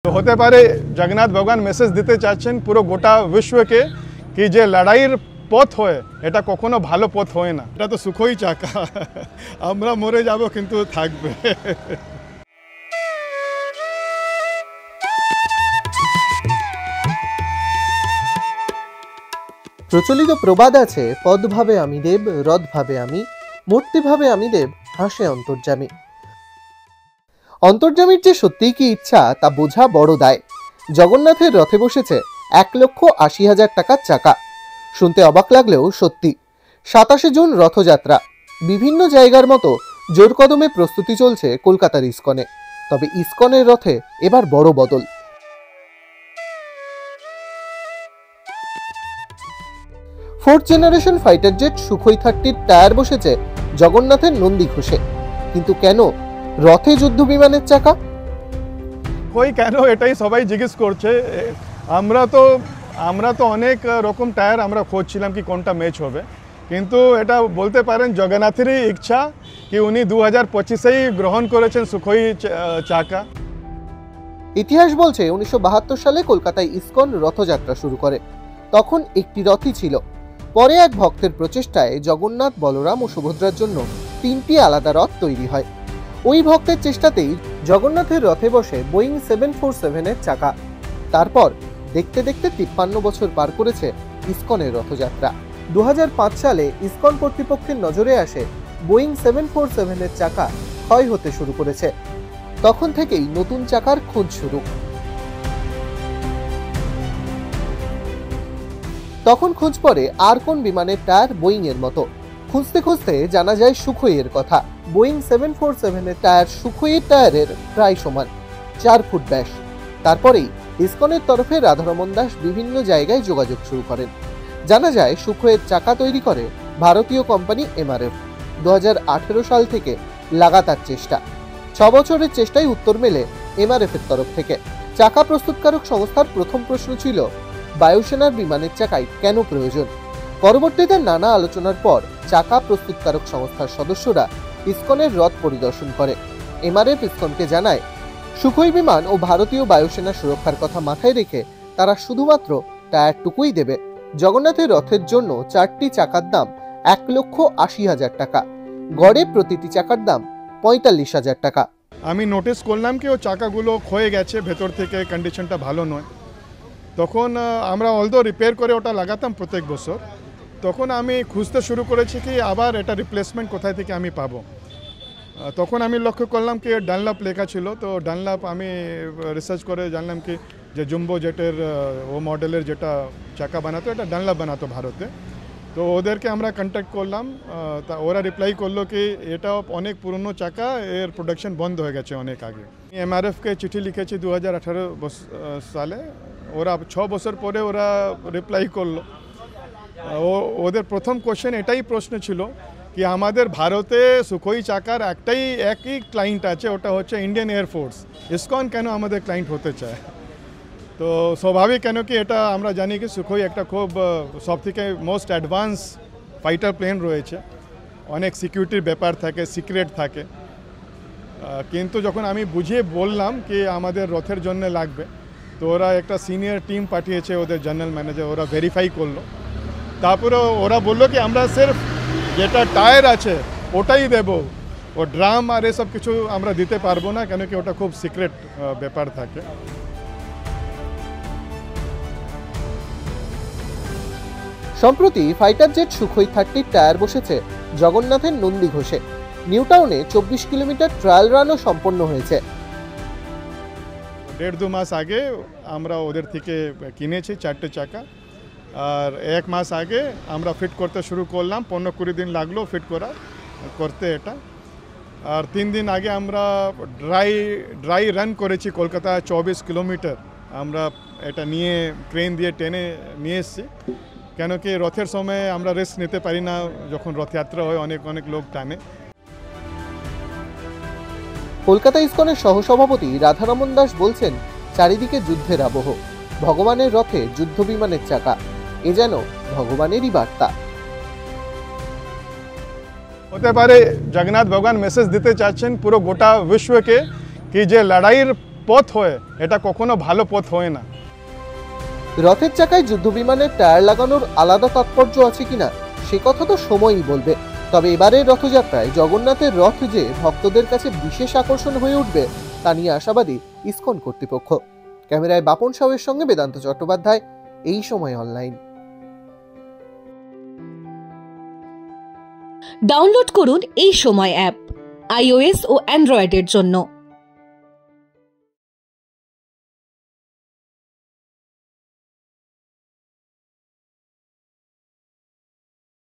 तो होते पारे जगन्नाथ भगवान मेसेज दिते चाচ্ছেন পুরো গোটা বিশ্বকে कि जे लड़ाईर पथ হয় এটা কখনো ভালো পথ হয় না। এটা তো সুখই চাকা, আমরা মরে যাব কিন্তু থাকবে। প্রচলিত প্রবাদ আছে, পদ ভাবে আমি দেব, রদ ভাবে আমি, মূর্তি ভাবে আমি দেব, হাসে অন্তর্যামী। অন্তর্যামীর যে সত্যিই কি ইচ্ছা তা বোঝা বড় দায়। জগন্নাথের রথে বসেছে 1,80,000 টাকার চাকা। শুনতে অবাক লাগলেও সত্যি। 27 জুন রথযাত্রা। বিভিন্ন জায়গার মতো জোর কদমে প্রস্তুতি চলছে কলকাতার ইসকনে। তবে ইসকনের রথে এবার বড় বদল। Fourth generation fighter jet Sukhoi 30 tyre বসেছে জগন্নাথের নন্দী ঘোষে। কিন্তু কেন রথে যুদ্ধ বিমানের চাকা? কই কেন এটাই সবাই জিজ্ঞেস করছে। আমরা তো অনেক রকম টায়ার আমরা খুঁজছিলাম কি কোনটা ম্যাচ হবে, কিন্তু এটা বলতে পারেন জগন্নাথেরই ইচ্ছা কি উনি 2025-এই গ্রহণ করেছেন সুখোই চাকা। ইতিহাস বলছে 1972 সালে কলকাতায় ইসকন রথযাত্রা শুরু করে। তখন একটি রথই ছিল। পরে এক ভক্তের প্রচেষ্টায় জগন্নাথ, বলরাম ও সুভদ্রার জন্য 3টি আলাদা রথ তৈরি হয়। ওই ভক্তের চেষ্টাতেই জগন্নাথের রথে বসে বোয়িং 747-এর চাকা। তারপর দেখতে দেখতে 53 বছর পার করেছে ইসকনের রথযাত্রা। 2005 সালে ইসকন কর্তৃপক্ষের নজরে আসে বোয়িং 747-এর চাকা ক্ষয় হতে শুরু করেছে। তখন থেকেই নতুন চাকার খোঁজ শুরু। তখন খোঁজ পড়ে আর কোন বিমানের টায়ার বোয়িং এর মতো। খুঁজতে খুঁজতে জানা যায় সুখোইয়ের কথা। বোয়িং 747-এর টায়ার সুখোইয়ের টায়ারের প্রায় সমান, 4 ফুট ব্যাস। তারপরেই ইসকনের তরফে রাধারমন দাস বিভিন্ন জায়গায় যোগাযোগ শুরু করেন। জানা যায় সুখোইয়ের চাকা তৈরি করে ভারতীয় কোম্পানি MRF। 2018 সাল থেকে লাগাতার চেষ্টা। 6 বছরের চেষ্টায় উত্তর মেলে MRF এর তরফ থেকে। চাকা প্রস্তুতকারক সংস্থার প্রথম প্রশ্ন ছিল বায়ুসেনার বিমানের চাকায় কেন প্রয়োজন। পরবর্তীতে নানা আলোচনার পর চাকা প্রস্তুতকারক সংস্থার সদস্যরা ইসকনের রথ পরিদর্শন করে। MRF ইসকনকে জানায় সুখোই বিমান ও ভারতীয় বায়ুসেনা সুরক্ষার কথা মাথায় রেখে তারা শুধুমাত্র টায়ারটুকুই দেবে। জগন্নাথের রথের জন্য 4টি চাকার দাম 1,80,000 টাকা। গড়ে প্রতিটি চাকার দাম 45,000 টাকা। আমি নোটিস করলাম কি ও চাকাগুলো ক্ষয়ে গেছে, ভেতর থেকে কন্ডিশনটা ভালো নয়। তখন আমরা অলদো রিপেয়ার করে ওটা লাগাতাম প্রত্যেক বছর। তখন আমি খুঁজতে শুরু করেছি কি আবার এটা রিপ্লেসমেন্ট কোথায় থেকে আমি পাবো। তখন আমি লক্ষ্য করলাম কি ডানলাপ লেখা ছিল। তো ডানলাপ আমি রিসার্চ করে জানলাম কি যে জম্বো জেটের ও মডেলের যেটা চাকা বানাতো এটা ডানলাপ বানাতো ভারতে। তো ওদেরকে আমরা কন্ট্যাক্ট করলাম। তা ওরা রিপ্লাই করলো কি এটা অনেক পুরনো চাকা, এর প্রোডাকশন বন্ধ হয়ে গেছে অনেক আগে। MRF-কে চিঠি লিখেছি 2018 সালে। ওরা 6 বছর পরে ওরা রিপ্লাই করলো। ওদের প্রথম কোশ্চেন এটাই প্রশ্ন ছিল কি আমাদের ভারতে সুখোই চাকার একই ক্লায়েন্ট আছে, ওটা হচ্ছে ইন্ডিয়ান এয়ারফোর্স। ইসকন কেন আমাদের ক্লায়েন্ট হতে চায়? তো স্বাভাবিক, কেন কি এটা আমরা জানি কি সুখোই একটা খুব সব থেকে মোস্ট অ্যাডভান্স ফাইটার প্লেন রয়েছে। অনেক সিকিউরিটির ব্যাপার থাকে, সিক্রেট থাকে। কিন্তু যখন আমি বুঝিয়ে বললাম কি আমাদের রথের জন্য লাগবে, তো ওরা একটা সিনিয়র টিম পাঠিয়েছে, ওদের জেনারেল ম্যানেজার, ওরা ভেরিফাই করলো। তারপরে ওরা বললো কি আমরা সির্ফ যেটা টায়ার আছে ওটাই দেব, ও ড্রাম আর এসব কিছু আমরা দিতে পারবো না, কেন কি ওটা খুব সিক্রেট ব্যাপার থাকে। সম্প্রতি ফাইটার জেট সুখোই 30 টায়ার বসেছে জগন্নাথের নন্দী ঘোষে। নিউ টাউনে 24 কিলোমিটার ট্রায়াল রানও সম্পন্ন হয়েছে। 1.5-2 মাস আগে আমরা ওদের থেকে কিনেছি 4টে চাকা, আর 1 মাস আগে আমরা ফিট করতে শুরু করলাম। 15-20 দিন লাগলো ফিট করতে এটা। আর 3 দিন আগে আমরা ড্রাই রান করেছি কলকাতা 24 কিলোমিটার। আমরা এটা নিয়ে ক্রেন দিয়ে টেনে নিয়ে এসেছি, কেন কি রথের সময় আমরা রিস্ক নিতে পারি না। যখন রথযাত্রা হয় অনেক লোক টানে। কলকাতা ইসকনের সহসভাপতি রাধারমন দাস বলছেন চারিদিকে যুদ্ধের আবহ। ভগবানের রথে যুদ্ধ বিমানের চাকা, এ যেন ভগবানেরই বার্তা। হতে পারে জগন্নাথ ভগবান মেসেজ দিতে চাচ্ছেন পুরো গোটা বিশ্বকে कि जे लड़ाईर পথ হয় এটা কখনো ভালো পথ হয় না। রথের চাকায় যুদ্ধবিমানের টায়ার লাগানোর আলাদা তাৎপর্য আছে কিনা সে কথা তো সময়ই বলবে। তবে এবারের রথযাত্রায় জগন্নাথের রথ যে ভক্তদের কাছে বিশেষ আকর্ষণ হয়ে উঠবে তা নিয়ে আশাবাদী ইসকন কর্তৃপক্ষ। ক্যামেরায় বাপন সাউয়ের সঙ্গে বেদান্ত চট্টোপাধ্যায়, এই সময় অনলাইন। ডাউনলোড করুন এই সময় অ্যাপ iOS ও অ্যান্ড্রয়েডের জন্য।